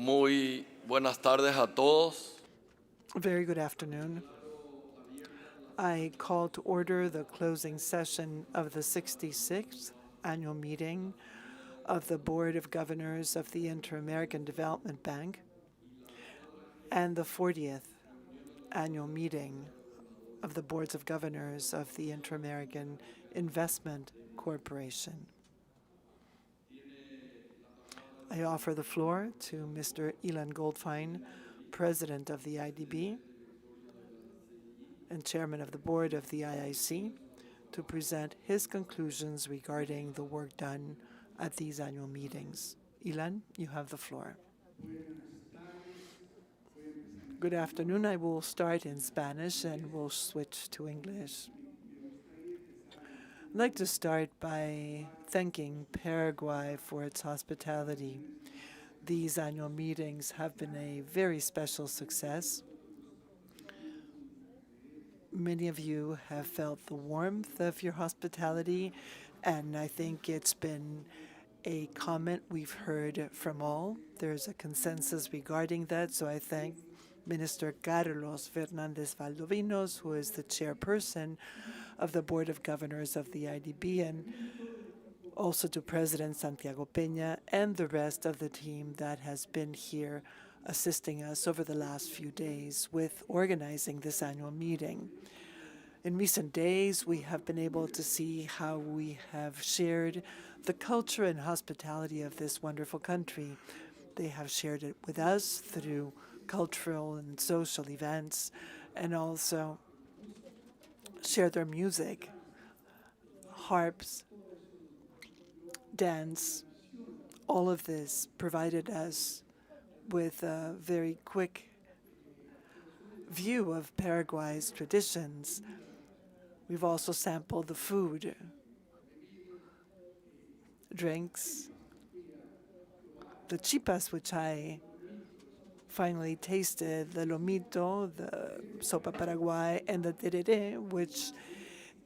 Muy buenas tardes a todos. Very good afternoon. I call to order the closing session of the 66th annual meeting of the Board of Governors of the Inter-American Development Bank and the 40th annual meeting of the Boards of Governors of the Inter-American Investment Corporation. I offer the floor to Mr. Ilan Goldfein, President of the IDB and Chairman of the Board of the IIC, to present his conclusions regarding the work done at these annual meetings. Ilan, you have the floor. Good afternoon. I will start in Spanish and we'll switch to English. I'd like to start by thanking Paraguay for its hospitality. These annual meetings have been a very special success. Many of you have felt the warmth of your hospitality, and I think it's been a comment we've heard from all. There's a consensus regarding that, so I thank Minister Carlos Fernandez Valdovinos, who is the chairperson of the Board of Governors of the IDB, and also to President Santiago Peña and the rest of the team that has been here assisting us over the last few days with organizing this annual meeting. In recent days, we have been able to see how we have shared the culture and hospitality of this wonderful country. They have shared it with us through cultural and social events, and also share their music, harps, dance. All of this provided us with a very quick view of Paraguay's traditions. We've also sampled the food, drinks, the chipas, which I finally tasted, the lomito, the sopa Paraguay, and the tereré, which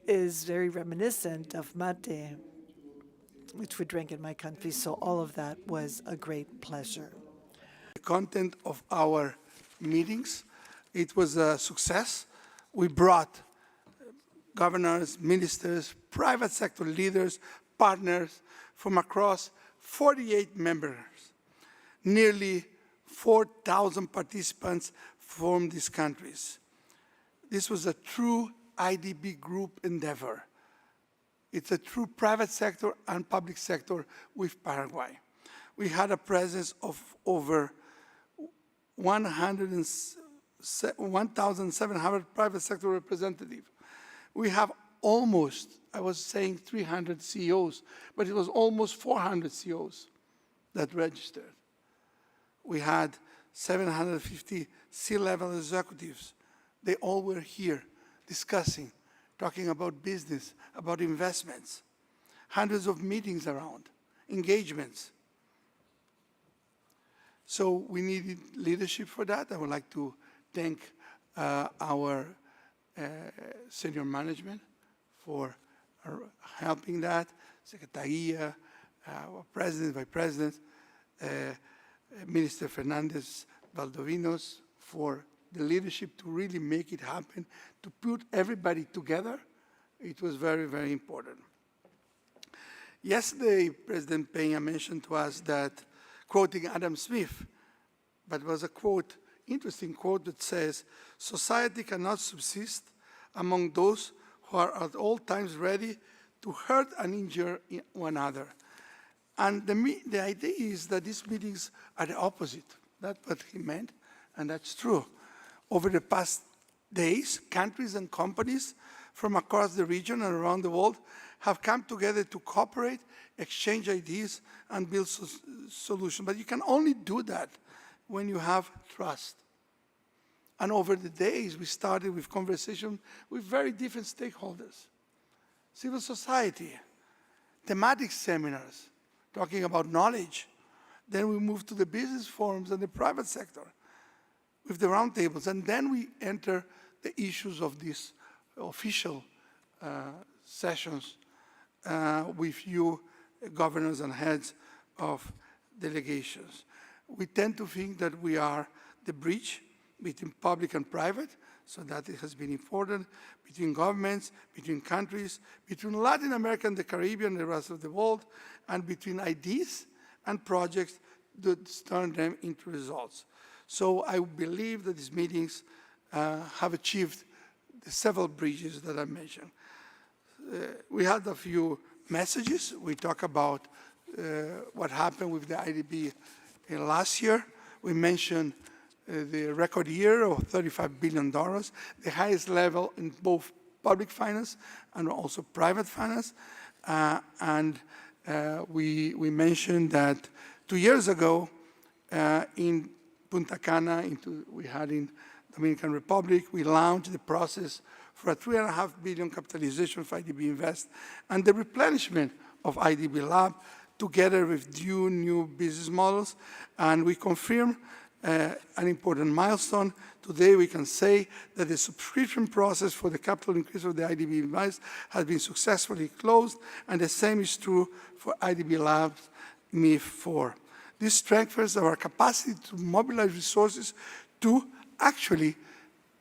is very reminiscent of mate, which we drink in my country. So all of that was a great pleasure. The content of our meetings, it was a success. We brought governors, ministers, private sector leaders, partners from across 48 members. Nearly 4,000 participants from these countries. This was a true IDB Group endeavor. It's a true private sector and public sector with Paraguay. We had a presence of over 1,700 private sector representatives. We have almost, I was saying 300 CEOs, but it was almost 400 CEOs that registered. We had 750 C-level executives. They all were here discussing, talking about business, about investments, hundreds of meetings around, engagements. So we needed leadership for that. I would like to thank our senior management for helping that, Secretaría, our president, vice president, Minister Fernandez Valdovinos for the leadership to really make it happen, to put everybody together. It was very, very important. Yesterday, President Peña mentioned to us that, quoting Adam Smith, but it was a quote, interesting quote that says, "Society cannot subsist among those who are at all times ready to hurt and injure one another." And the idea is that these meetings are the opposite. That's what he meant, and that's true. Over the past days, countries and companies from across the region and around the world have come together to cooperate, exchange ideas, and build solutions. But you can only do that when you have trust. And over the days, we started with conversation with very different stakeholders. Civil society, thematic seminars, talking about knowledge. Then we moved to the business forums and the private sector with the roundtables. And then we enter the issues of these official sessions with you governors and heads of delegations. We tend to think that we are the bridge between public and private, so that it has been important, between governments, between countries, between Latin America and the Caribbean and the rest of the world, and between ideas and projects that turn them into results. So I believe that these meetings have achieved the several bridges that I mentioned. We had a few messages. We talk about what happened with the IDB last year. We mentioned the record year of $35 billion, the highest level in both public finance and also private finance. We mentioned that 2 years ago in Punta Cana, we had in Dominican Republic, we launched the process for a $3.5 billion capitalization of IDB Invest and the replenishment of IDB Lab together with new business models. And we confirmed an important milestone. Today we can say that the subscription process for the capital increase of the IDB Invest has been successfully closed, and the same is true for IDB Lab's MIF 4. This strengthens our capacity to mobilize resources to actually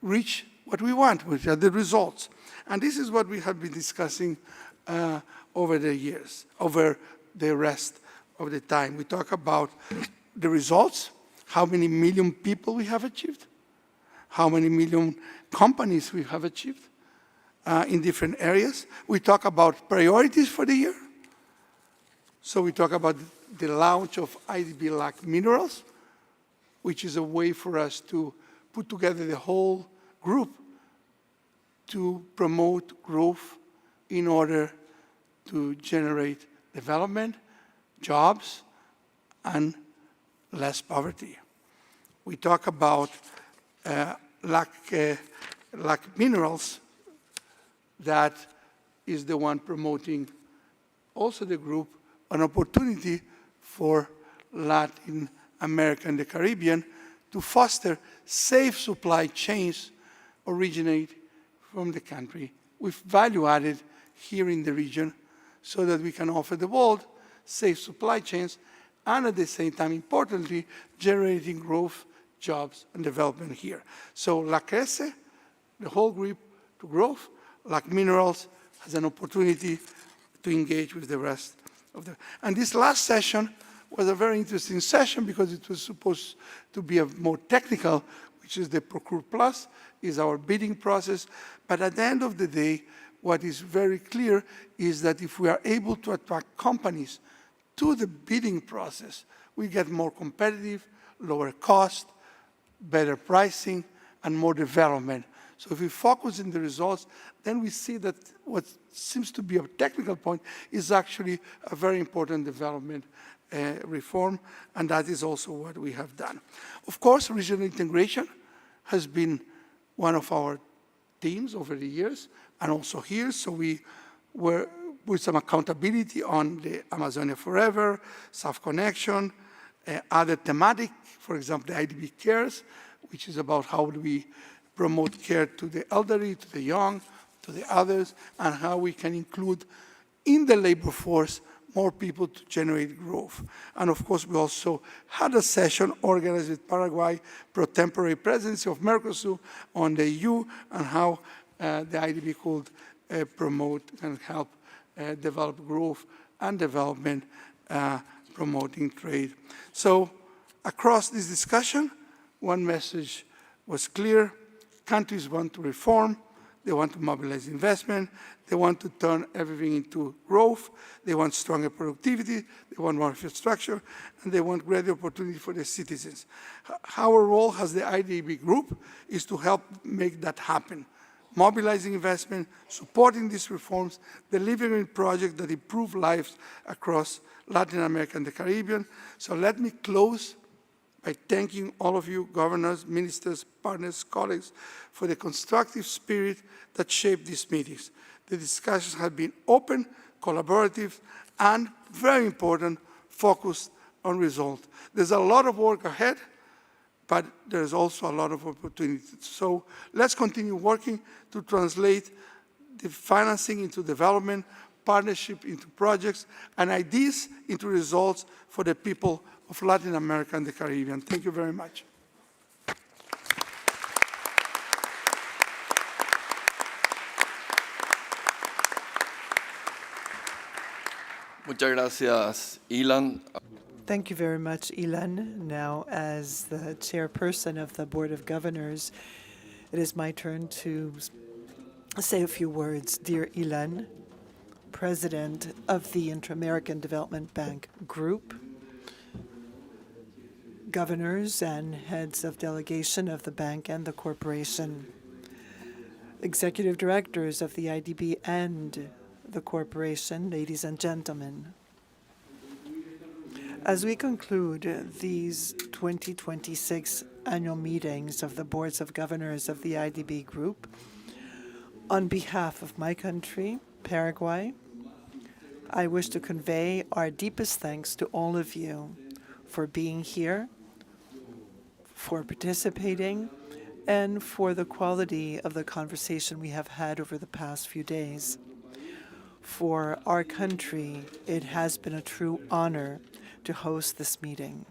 reach what we want, which are the results. And this is what we have been discussing over the years, over the rest of the time. We talk about the results, how many million people we have achieved, how many million companies we have achieved in different areas. We talk about priorities for the year. So we talk about the launch of IDB Lac Minerals, which is a way for us to put together the whole group to promote growth in order to generate development, jobs, and less poverty. We talk about Lac Minerals, that is the one promoting also the group an opportunity for Latin America and the Caribbean to foster safe supply chains originate from the country with value added here in the region so that we can offer the world safe supply chains and at the same time, importantly, generating growth, jobs, and development here. So La Crece, the whole group to growth, Lac Minerals has an opportunity to engage with the rest of the... And this last session was a very interesting session because it was supposed to be a more technical, which is the Procure Plus, is our bidding process. But at the end of the day, what is very clear is that if we are able to attract companies to the bidding process, we get more competitive, lower cost, better pricing, and more development. So if we focus on the results, then we see that what seems to be a technical point is actually a very important development reform, and that is also what we have done. Of course, regional integration has been one of our themes over the years, and also here, so we were with some accountability on the Amazonia Forever, South Connection, other thematic, for example, the IDB Cares, which is about how do we promote care to the elderly, to the young, to the others, and how we can include in the labor force more people to generate growth. And of course, we also had a session organized with Paraguay pro-temporary presidency of Mercosur on the EU and how the IDB could promote and help develop growth and development, promoting trade. So across this discussion, one message was clear. Countries want to reform, they want to mobilize investment, they want to turn everything into growth, they want stronger productivity, they want more infrastructure, and they want greater opportunity for their citizens. Our role as the IDB Group is to help make that happen, mobilizing investment, supporting these reforms, delivering projects that improve lives across Latin America and the Caribbean. So let me close by thanking all of you, governors, ministers, partners, colleagues, for the constructive spirit that shaped these meetings. The discussions have been open, collaborative, and very important, focused on results. There's a lot of work ahead, but there's also a lot of opportunities. So let's continue working to translate the financing into development, partnership into projects, and ideas into results for the people of Latin America and the Caribbean. Thank you very much. Muchas gracias, Ilan. Thank you very much, Ilan. Now, as the chairperson of the Board of Governors, it is my turn to say a few words. Dear Ilan, President of the Inter-American Development Bank Group, governors and heads of delegation of the bank and the corporation, executive directors of the IDB and the corporation, ladies and gentlemen. As we conclude these 2026 annual meetings of the boards of governors of the IDB Group, on behalf of my country, Paraguay, I wish to convey our deepest thanks to all of you for being here, for participating, and for the quality of the conversation we have had over the past few days. For our country, it has been a true honor to host this meeting,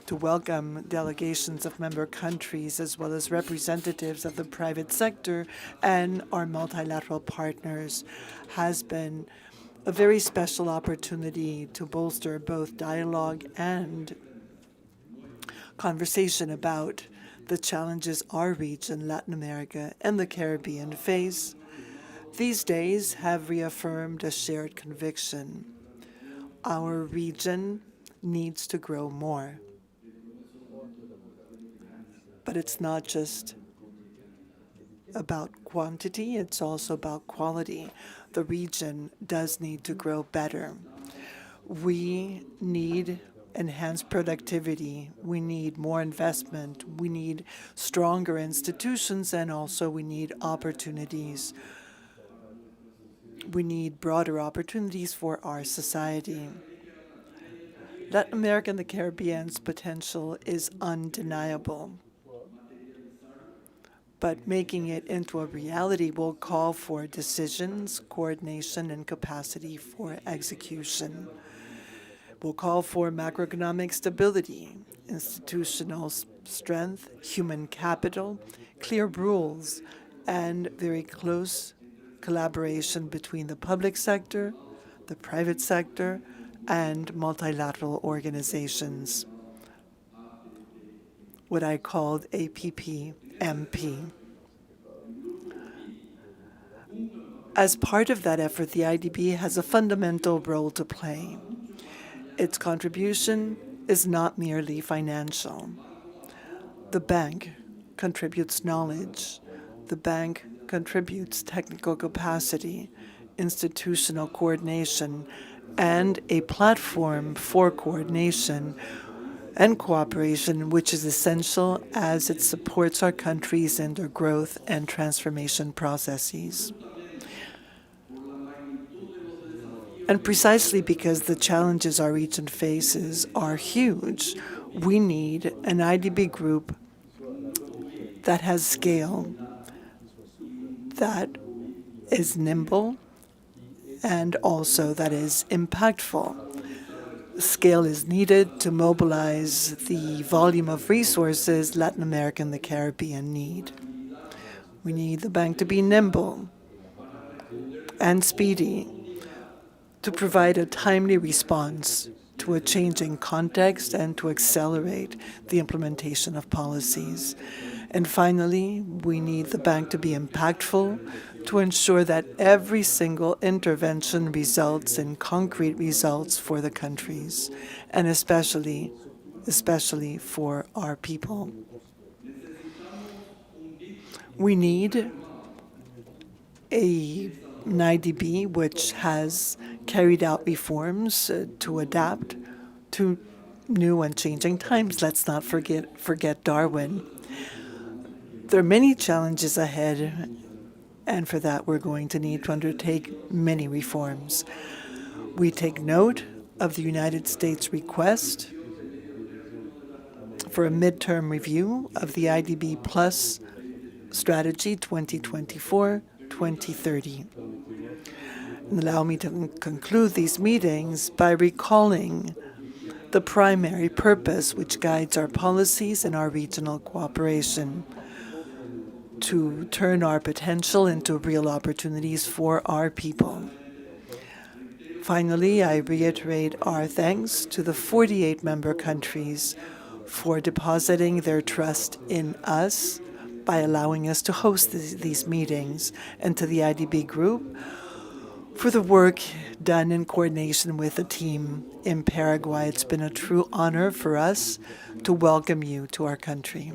to welcome delegations of member countries as well as representatives of the private sector and our multilateral partners has been a very special opportunity to bolster both dialogue and conversation about the challenges our region, Latin America and the Caribbean face. These days have reaffirmed a shared conviction. Our region needs to grow more. But it's not just about quantity, it's also about quality. The region does need to grow better. We need enhanced productivity. We need more investment. We need stronger institutions, and also we need opportunities. We need broader opportunities for our society. Latin America and the Caribbean's potential is undeniable. But making it into a reality will call for decisions, coordination, and capacity for execution. Will call for macroeconomic stability, institutional strength, human capital, clear rules, and very close collaboration between the public sector, the private sector, and multilateral organizations, what I called APP-MP. As part of that effort, the IDB has a fundamental role to play. Its contribution is not merely financial. The bank contributes knowledge. The bank contributes technical capacity, institutional coordination, and a platform for coordination and cooperation, which is essential as it supports our countries in their growth and transformation processes. And precisely because the challenges our region faces are huge, we need an IDB group that has scale, that is nimble, and also that is impactful. Scale is needed to mobilize the volume of resources Latin America and the Caribbean need. We need the bank to be nimble and speedy, to provide a timely response to a changing context and to accelerate the implementation of policies. And finally, we need the bank to be impactful to ensure that every single intervention results in concrete results for the countries, and especially for our people. We need an IDB which has carried out reforms to adapt to new and changing times. Let's not forget Darwin. There are many challenges ahead, and for that we're going to need to undertake many reforms. We take note of the United States request for a midterm review of the IDB Plus Strategy 2024 2030. And allow me to conclude these meetings by recalling the primary purpose which guides our policies and our regional cooperation: to turn our potential into real opportunities for our people. Finally, I reiterate our thanks to the 48 member countries for depositing their trust in us by allowing us to host these meetings, and to the IDB Group for the work done in coordination with the team in Paraguay. It's been a true honor for us to welcome you to our country.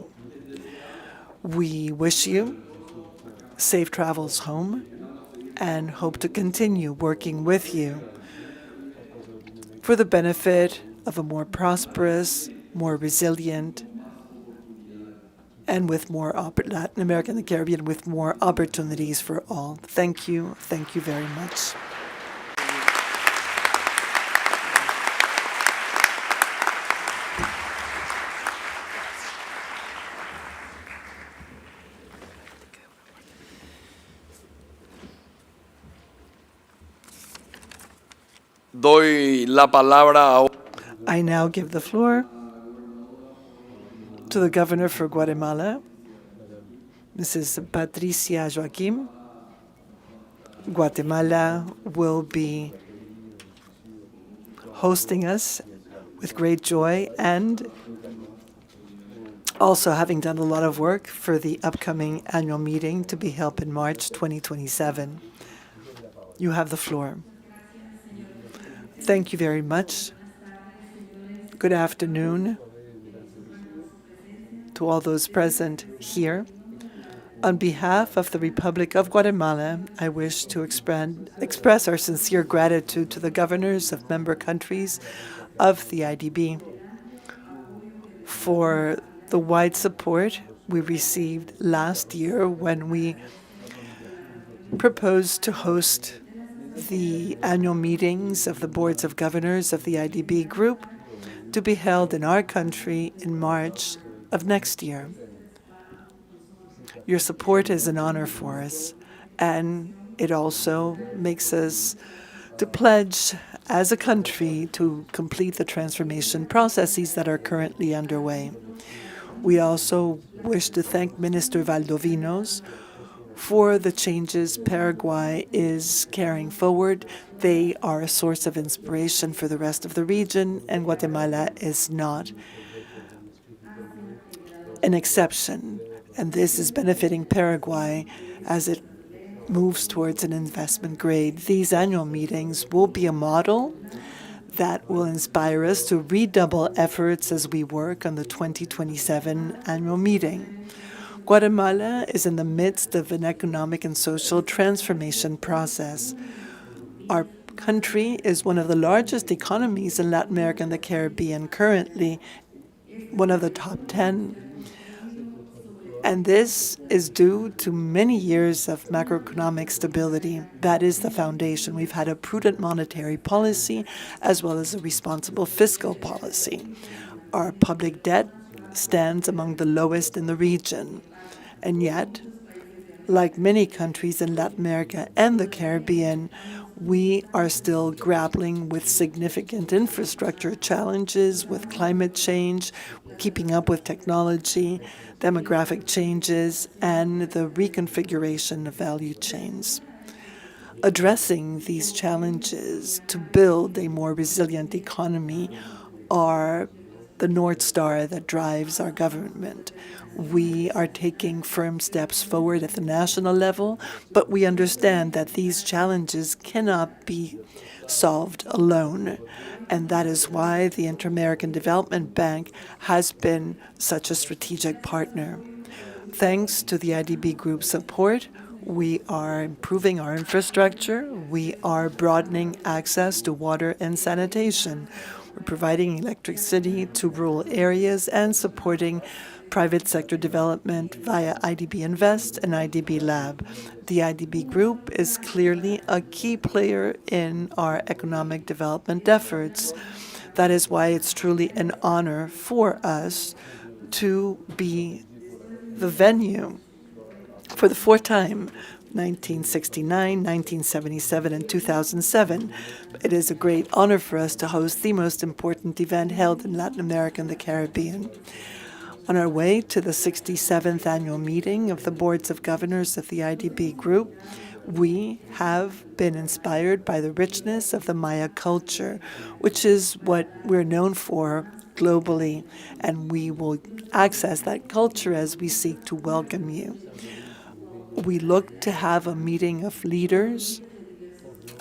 We wish you safe travels home and hope to continue working with you for the benefit of a more prosperous, more resilient, and with more Latin America and the Caribbean, with more opportunities for all. Thank you. Thank you very much. Doy la palabra a... I now give the floor to the Governor for Guatemala, Mrs. Patricia Joaquim. Guatemala will be hosting us with great joy, and also having done a lot of work for the upcoming annual meeting to be held in March 2027. You have the floor. Thank you very much. Good afternoon to all those present here. On behalf of the Republic of Guatemala, I wish to express our sincere gratitude to the governors of member countries of the IDB for the wide support we received last year when we proposed to host the annual meetings of the boards of governors of the IDB Group to be held in our country in March of next year. Your support is an honor for us, and it also makes us to pledge as a country to complete the transformation processes that are currently underway. We also wish to thank Minister Valdovinos for the changes Paraguay is carrying forward. They are a source of inspiration for the rest of the region, and Guatemala is not an exception. And this is benefiting Paraguay as it moves towards an investment grade. These annual meetings will be a model that will inspire us to redouble efforts as we work on the 2027 annual meeting. Guatemala is in the midst of an economic and social transformation process. Our country is one of the largest economies in Latin America and the Caribbean, currently one of the top 10. And this is due to many years of macroeconomic stability. That is the foundation. We've had a prudent monetary policy as well as a responsible fiscal policy. Our public debt stands among the lowest in the region. And yet, like many countries in Latin America and the Caribbean, we are still grappling with significant infrastructure challenges, with climate change, keeping up with technology, demographic changes, and the reconfiguration of value chains. Addressing these challenges to build a more resilient economy are the North Star that drives our government. We are taking firm steps forward at the national level, but we understand that these challenges cannot be solved alone. And that is why the Inter-American Development Bank has been such a strategic partner. Thanks to the IDB Group support, we are improving our infrastructure. We are broadening access to water and sanitation. We're providing electricity to rural areas and supporting private sector development via IDB Invest and IDB Lab. The IDB Group is clearly a key player in our economic development efforts. That is why it's truly an honor for us to be the venue for the fourth time 1969, 1977, and 2007. It is a great honor for us to host the most important event held in Latin America and the Caribbean. On our way to the 67th annual meeting of the Boards of Governors of the IDB Group, we have been inspired by the richness of the Maya culture, which is what we're known for globally, and we will access that culture as we seek to welcome you. We look to have a meeting of leaders,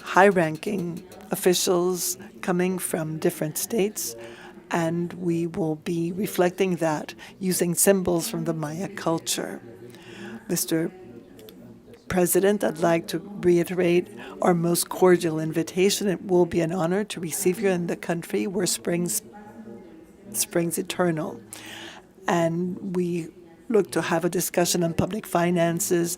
high-ranking officials coming from different states, and we will be reflecting that using symbols from the Maya culture. Mr. President, I'd like to reiterate our most cordial invitation. It will be an honor to receive you in the country where springs eternal. And we look to have a discussion on public finances,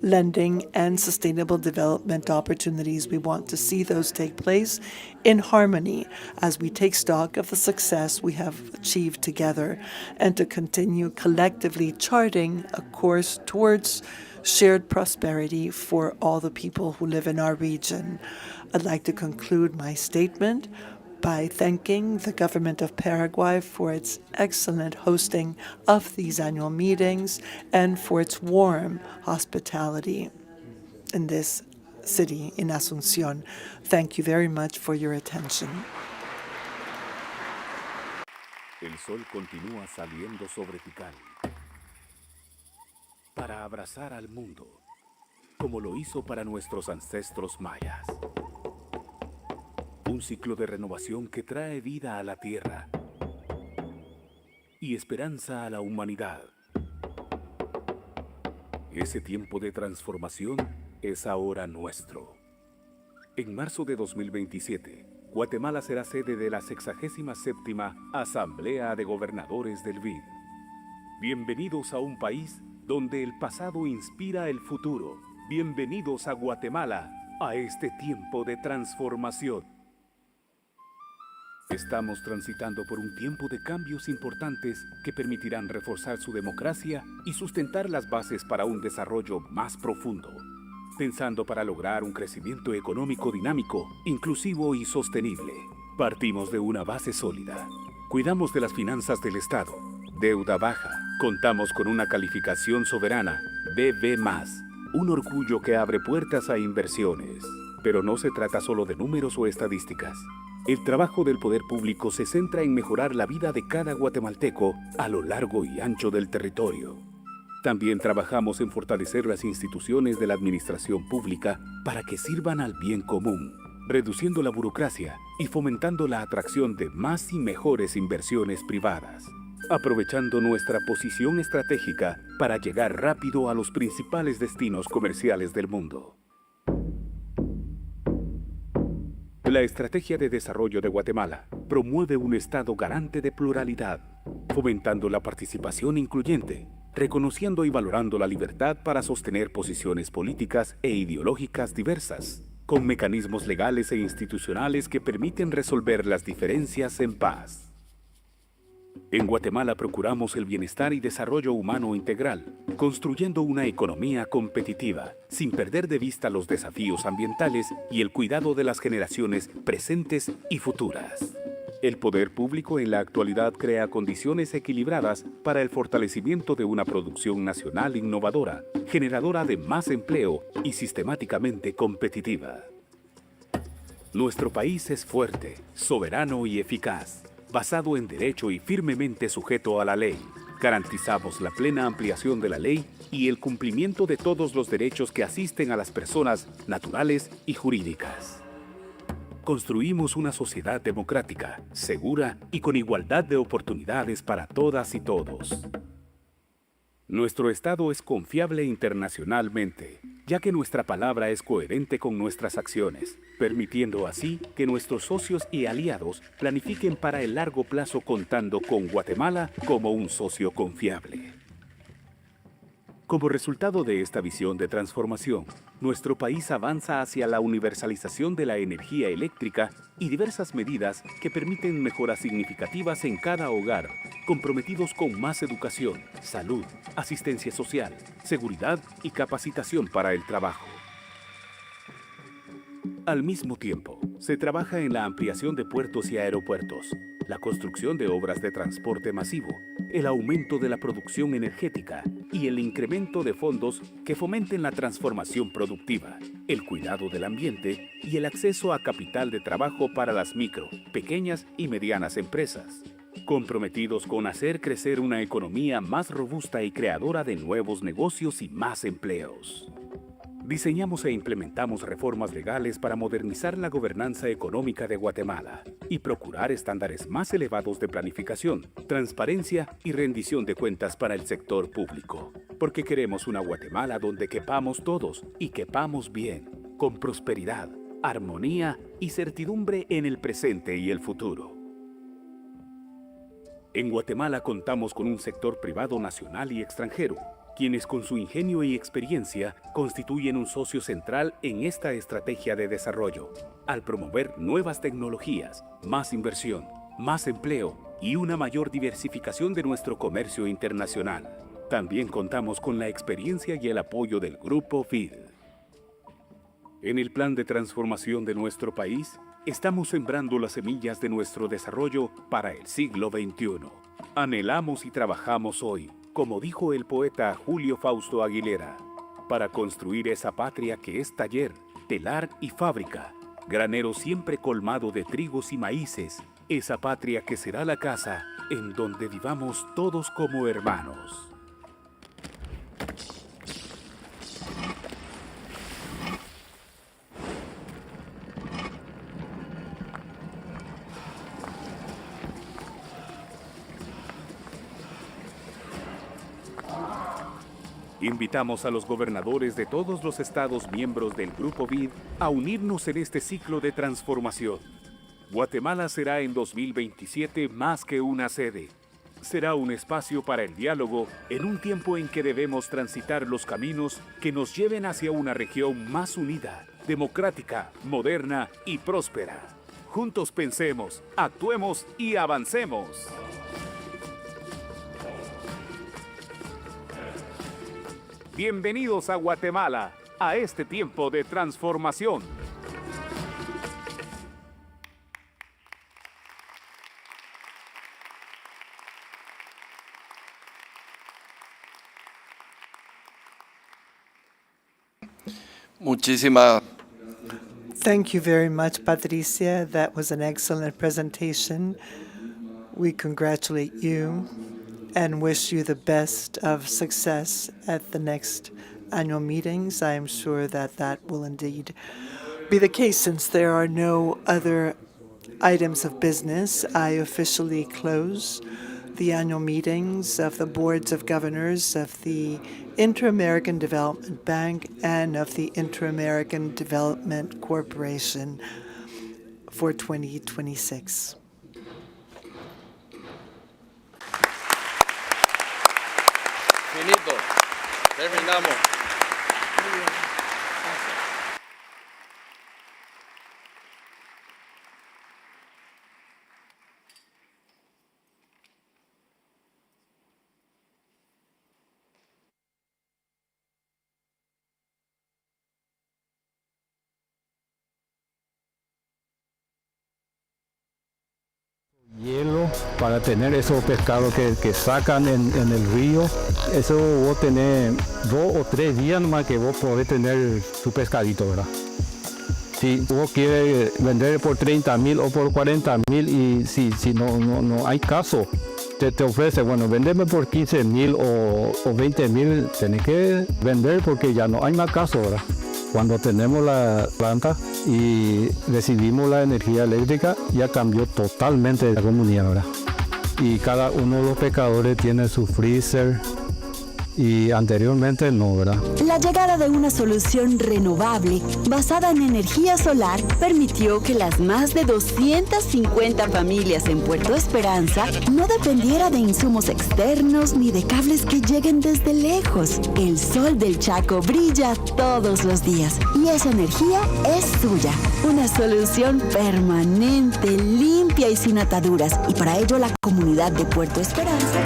lending, and sustainable development opportunities. We want to see those take place in harmony as we take stock of the success we have achieved together and to continue collectively charting a course towards shared prosperity for all the people who live in our region. I'd like to conclude my statement by thanking the government of Paraguay for its excellent hosting of these annual meetings and for its warm hospitality in this city, in Asunción. Thank you very much for your attention. El sol continúa saliendo sobre Tikal para abrazar al mundo, como lo hizo para nuestros ancestros mayas. Un ciclo de renovación que trae vida a la tierra y esperanza a la humanidad. Ese tiempo de transformación es ahora nuestro. En marzo de 2027, Guatemala será sede de la 67ª Asamblea de Gobernadores del BID. Bienvenidos a un país donde el pasado inspira el futuro. Bienvenidos a Guatemala, a este tiempo de transformación. Estamos transitando por un tiempo de cambios importantes que permitirán reforzar su democracia y sustentar las bases para un desarrollo más profundo, pensando para lograr un crecimiento económico dinámico, inclusivo y sostenible. Partimos de una base sólida. Cuidamos de las finanzas del Estado. Deuda baja. Contamos con una calificación soberana, BB+, un orgullo que abre puertas a inversiones. Pero no se trata solo de números o estadísticas. El trabajo del poder público se centra en mejorar la vida de cada guatemalteco a lo largo y ancho del territorio. También trabajamos en fortalecer las instituciones de la administración pública para que sirvan al bien común, reduciendo la burocracia y fomentando la atracción de más y mejores inversiones privadas, aprovechando nuestra posición estratégica para llegar rápido a los principales destinos comerciales del mundo. La Estrategia de Desarrollo de Guatemala promueve un Estado garante de pluralidad, fomentando la participación incluyente, reconociendo y valorando la libertad para sostener posiciones políticas e ideológicas diversas, con mecanismos legales e institucionales que permiten resolver las diferencias en paz. En Guatemala procuramos el bienestar y desarrollo humano integral, construyendo una economía competitiva, sin perder de vista los desafíos ambientales y el cuidado de las generaciones presentes y futuras. El poder público en la actualidad crea condiciones equilibradas para el fortalecimiento de una producción nacional innovadora, generadora de más empleo y sistemáticamente competitiva. Nuestro país es fuerte, soberano y eficaz, basado en derecho y firmemente sujeto a la ley. Garantizamos la plena ampliación de la ley y el cumplimiento de todos los derechos que asisten a las personas naturales y jurídicas. Construimos una sociedad democrática, segura y con igualdad de oportunidades para todas y todos. Nuestro Estado es confiable internacionalmente, ya que nuestra palabra es coherente con nuestras acciones, permitiendo así que nuestros socios y aliados planifiquen para el largo plazo contando con Guatemala como un socio confiable. Como resultado de esta visión de transformación, nuestro país avanza hacia la universalización de la energía eléctrica y diversas medidas que permiten mejoras significativas en cada hogar, comprometidos con más educación, salud, asistencia social, seguridad y capacitación para el trabajo. Al mismo tiempo, se trabaja en la ampliación de puertos y aeropuertos, la construcción de obras de transporte masivo, el aumento de la producción energética y el incremento de fondos que fomenten la transformación productiva, el cuidado del ambiente y el acceso a capital de trabajo para las micro, pequeñas y medianas empresas, comprometidos con hacer crecer una economía más robusta y creadora de nuevos negocios y más empleos. Diseñamos e implementamos reformas legales para modernizar la gobernanza económica de Guatemala y procurar estándares más elevados de planificación, transparencia y rendición de cuentas para el sector público. Porque queremos una Guatemala donde quepamos todos y quepamos bien, con prosperidad, armonía y certidumbre en el presente y el futuro. En Guatemala contamos con un sector privado nacional y extranjero, quienes con su ingenio y experiencia constituyen un socio central en esta estrategia de desarrollo, al promover nuevas tecnologías, más inversión, más empleo y una mayor diversificación de nuestro comercio internacional. También contamos con la experiencia y el apoyo del Grupo BID. En el plan de transformación de nuestro país, estamos sembrando las semillas de nuestro desarrollo para el siglo XXI. Anhelamos y trabajamos hoy, como dijo el poeta Julio Fausto Aguilera, para construir esa patria que es taller, telar y fábrica, granero siempre colmado de trigos y maíces, esa patria que será la casa en donde vivamos todos como hermanos. Invitamos a los gobernadores de todos los estados miembros del Grupo BID a unirnos en este ciclo de transformación. Guatemala será en 2027 más que una sede. Será un espacio para el diálogo en un tiempo en que debemos transitar los caminos que nos lleven hacia una región más unida, democrática, moderna y próspera. Juntos pensemos, actuemos y avancemos. Bienvenidos a Guatemala, a este tiempo de transformación. Muchísimas Thank you very much, Patricia. That was an excellent presentation. We congratulate you and wish you the best of success at the next annual meetings. I am sure that that will indeed be the case. Since there are no other items of business, I officially close the annual meetings of the boards of governors of the Inter-American Development Bank and of the Inter-American Development Corporation for 2026. Finito. Terminamos. Hielo para tener esos pescados que sacan en el río. Eso vos tenés 2 o 3 días nomás que vos podés tener tu pescadito, ¿verdad? Si vos quieres vender por 30.000 o por 40.000 y si no hay caso, te ofrece, bueno, vendeme por 15.000 o 20.000, tenés que vender porque ya no hay más caso, ¿verdad? Cuando tenemos la planta y recibimos la energía eléctrica, ya cambió totalmente la comunidad, ¿verdad? Y cada uno de los pescadores tiene su freezer, y anteriormente no, ¿verdad? La llegada de una solución renovable basada en energía solar permitió que las más de 250 familias en Puerto Esperanza no dependiera de insumos externos ni de cables que lleguen desde lejos. El sol del Chaco brilla todos los días y esa energía es suya. Una solución permanente, limpia y sin ataduras. Y para ello la comunidad de Puerto Esperanza